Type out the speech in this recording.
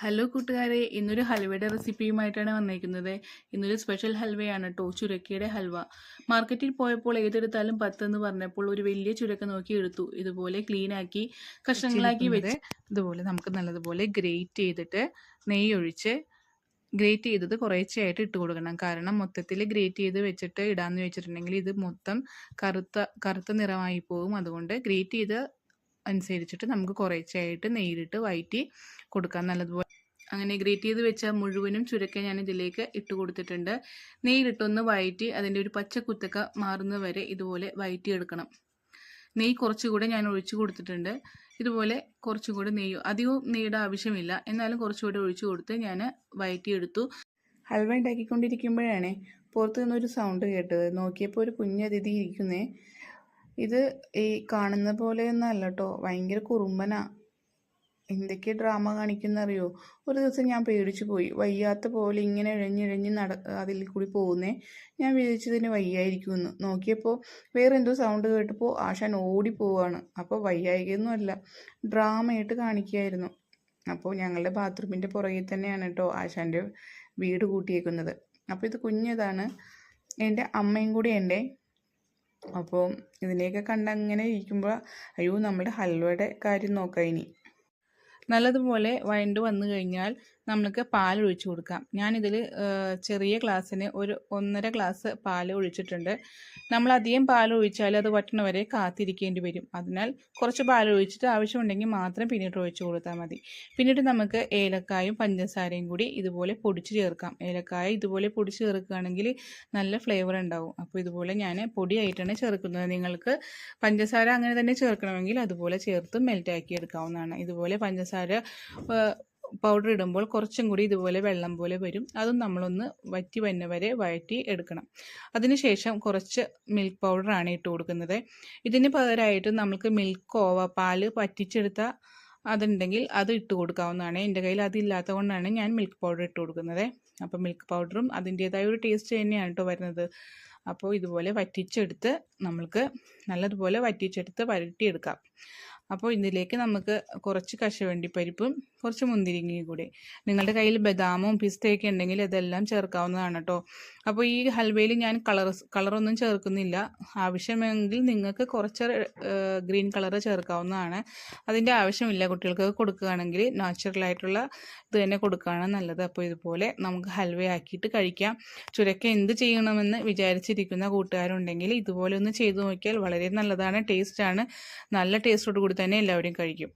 Hello കൂട്ടുകാരെ, ഇന്നൊരു ഹൽവയുടെ റെസിപ്പിയുമായിട്ടാണ് വന്നിരിക്കുന്നത്. ഇന്നൊരു സ്പെഷ്യൽ ഹൽവയാണ് കേട്ടോ, ചുരക്കയുടെ ഹൽവ. മാർക്കറ്റിൽ പോയപ്പോൾ ഏതെടുത്താലും 10 എന്ന് പറഞ്ഞപ്പോൾ ഒരു വലിയ ചുരക്ക നോക്കി എടുത്തു. ഇതുപോലെ ക്ലീൻ ആക്കി കഷ്ണങ്ങളാക്കി വെച്ച് ഇതുപോലെ നമുക്ക് നല്ലതുപോലെ ഗ്രേറ്റ് ചെയ്തിട്ട് നെയ്യ് ഒഴിച്ച് ഗ്രേറ്റ് ചെയ്തത് കുറേശ്ശെയായിട്ട് ഇട്ട് കൊടുക്കണം. കാരണം മൊത്തത്തിൽ ഗ്രേറ്റ് ചെയ്ത് വെച്ചിട്ട് ഇടാന്ന് വെച്ചിട്ടുണ്ടെങ്കിൽ ഇത് മൊത്തം കറുത്ത നിറമായി പോകും. അതുകൊണ്ട് ഗ്രേറ്റ് ചെയ്ത് അനുസരിച്ചിട്ട് നമുക്ക് കുറേശ്ശെയായിട്ട് നെയ്യിലിട്ട് വഴറ്റി കൊടുക്കാം നല്ലതുപോലെ. അങ്ങനെ ഗ്രേറ്റ് ചെയ്ത് വെച്ച മുഴുവനും ചുരക്ക ഞാൻ ഇതിലേക്ക് ഇട്ട് കൊടുത്തിട്ടുണ്ട്. നെയ്യിലിട്ടൊന്ന് വഴറ്റി അതിൻ്റെ ഒരു പച്ച കുത്തക്ക മാറുന്നത് വരെ ഇതുപോലെ വഴറ്റിയെടുക്കണം. നെയ്യ് കുറച്ചുകൂടെ ഞാൻ ഒഴിച്ചു കൊടുത്തിട്ടുണ്ട്. ഇതുപോലെ കുറച്ചുകൂടെ അധികവും നെയ്യുടെ ആവശ്യമില്ല, എന്നാലും കുറച്ചുകൂടെ ഒഴിച്ചു കൊടുത്ത് ഞാൻ വഴറ്റിയെടുത്തു. ഹൽവ ഉണ്ടാക്കിക്കൊണ്ടിരിക്കുമ്പോഴാണ് പുറത്തു നിന്നൊരു സൗണ്ട് കേട്ടത്. നോക്കിയപ്പോൾ ഒരു കുഞ്ഞതിഥി ഇരിക്കുന്നേ. ഇത് ഈ കാണുന്ന പോലെയൊന്നും അല്ല കേട്ടോ, ഭയങ്കര കുറുമ്പനാ. എന്തൊക്കെ ഡ്രാമ കാണിക്കുന്നറിയോ. ഒരു ദിവസം ഞാൻ പേടിച്ചു പോയി. വയ്യാത്ത പോലെ ഇങ്ങനെ ഇഴഞ്ഞിഴഞ്ഞ് അതിൽ കൂടി പോകുന്നേ. ഞാൻ വിചാരിച്ചതിന് വയ്യായിരിക്കുമെന്ന്. നോക്കിയപ്പോൾ വേറെ എന്തോ സൗണ്ട് കേട്ടപ്പോൾ ആശാൻ ഓടിപ്പോവാണ്. അപ്പോൾ വയ്യായികയൊന്നും അല്ല, ഡ്രാമയായിട്ട് കാണിക്കുകയായിരുന്നു. അപ്പോൾ ഞങ്ങളുടെ ബാത്റൂമിൻ്റെ പുറകിൽ തന്നെയാണ് കേട്ടോ ആശാൻ്റെ വീട് കൂട്ടിയേക്കുന്നത്. അപ്പോൾ ഇത് കുഞ്ഞതാണ്, എൻ്റെ അമ്മയും കൂടി എൻ്റെ. അപ്പോൾ ഇതിനെയൊക്കെ കണ്ടങ്ങനെ ഇരിക്കുമ്പോൾ അയ്യോ, നമ്മുടെ ഹൽവയുടെ കാര്യം നോക്കാം. ഇനി നല്ലതുപോലെ വഴണ്ട് വന്നു കഴിഞ്ഞാൽ നമ്മൾക്ക് പാൽ ഒഴിച്ചു കൊടുക്കാം. ഞാനിതിൽ ചെറിയ ഗ്ലാസ്സിന് ഒരു 1.5 ഗ്ലാസ് പാൽ ഒഴിച്ചിട്ടുണ്ട്. നമ്മൾ അധികം പാൽ ഒഴിച്ചാൽ അത് വറ്റണ വരെ കാത്തിരിക്കേണ്ടി വരും. അതിനാൽ കുറച്ച് പാൽ ഒഴിച്ചിട്ട് ആവശ്യമുണ്ടെങ്കിൽ മാത്രം പിന്നീട് ഒഴിച്ചു കൊടുത്താൽ മതി. പിന്നീട് നമുക്ക് ഏലക്കായും പഞ്ചസാരയും കൂടി ഇതുപോലെ പൊടിച്ച് ചേർക്കാം. ഏലക്കായ ഇതുപോലെ പൊടിച്ച് ചേർക്കുകയാണെങ്കിൽ നല്ല ഫ്ലേവർ ഉണ്ടാവും. അപ്പോൾ ഇതുപോലെ ഞാൻ പൊടിയായിട്ടാണ് ചേർക്കുന്നത്. നിങ്ങൾക്ക് പഞ്ചസാര അങ്ങനെ തന്നെ ചേർക്കണമെങ്കിൽ അതുപോലെ ചേർത്ത് മെൽറ്റാക്കി എടുക്കാവുന്നതാണ്. ഇതുപോലെ പഞ്ചസാര പൗഡർ ഇടുമ്പോൾ കുറച്ചും കൂടി ഇതുപോലെ വെള്ളം പോലെ വരും. അതും നമ്മളൊന്ന് വറ്റി വരെ വഴറ്റി എടുക്കണം. അതിനുശേഷം കുറച്ച് മിൽക്ക് പൗഡറാണ് ഇട്ട് കൊടുക്കുന്നത്. ഇതിന് പകരമായിട്ട് നമുക്ക് മിൽക്കോവ പാല് പറ്റിച്ചെടുത്ത അതുണ്ടെങ്കിൽ അത് ഇട്ട് കൊടുക്കാവുന്നതാണ്. എൻ്റെ കയ്യിൽ അതില്ലാത്തത് കൊണ്ടാണ് ഞാൻ മിൽക്ക് പൗഡർ ഇട്ട് കൊടുക്കുന്നത്. അപ്പോൾ മിൽക്ക് പൗഡറും അതിൻ്റേതായ ഒരു ടേസ്റ്റ് തന്നെയാണ് കേട്ടോ വരുന്നത്. അപ്പോൾ ഇതുപോലെ വറ്റിച്ചെടുത്ത് നമ്മൾക്ക് നല്ലതുപോലെ വഴറ്റിയെടുക്കാം. അപ്പോൾ ഇതിലേക്ക് നമുക്ക് കുറച്ച് കശുവണ്ടിപ്പരിപ്പും കുറച്ച് മുന്തിരിങ്ങയും കൂടി, നിങ്ങളുടെ കയ്യിൽ ബദാമും പിസ്തയൊക്കെ ഉണ്ടെങ്കിൽ അതെല്ലാം ചേർക്കാവുന്നതാണ് കേട്ടോ. അപ്പോൾ ഈ ഹൽവയിൽ ഞാൻ കളറൊന്നും ചേർക്കുന്നില്ല. ആവശ്യമെങ്കിൽ നിങ്ങൾക്ക് കുറച്ച് ഗ്രീൻ കളർ ചേർക്കാവുന്നതാണ്. അതിൻ്റെ ആവശ്യമില്ല. കുട്ടികൾക്ക് കൊടുക്കുകയാണെങ്കിൽ നാച്ചുറലായിട്ടുള്ള ഇത് തന്നെ കൊടുക്കുകയാണ് നല്ലത്. അപ്പോൾ ഇതുപോലെ നമുക്ക് ഹൽവയാക്കിയിട്ട് കഴിക്കാം. ചുരക്ക എന്ത് ചെയ്യണമെന്ന് വിചാരിച്ചിരിക്കുന്ന കൂട്ടുകാരുണ്ടെങ്കിൽ ഇതുപോലെ ഒന്ന് ചെയ്തു നോക്കിയാൽ വളരെ നല്ലതാണ്. ടേസ്റ്റാണ്. നല്ല ടേസ്റ്റോട് കൂടി തന്നെ എല്ലാവരും കഴിക്കും.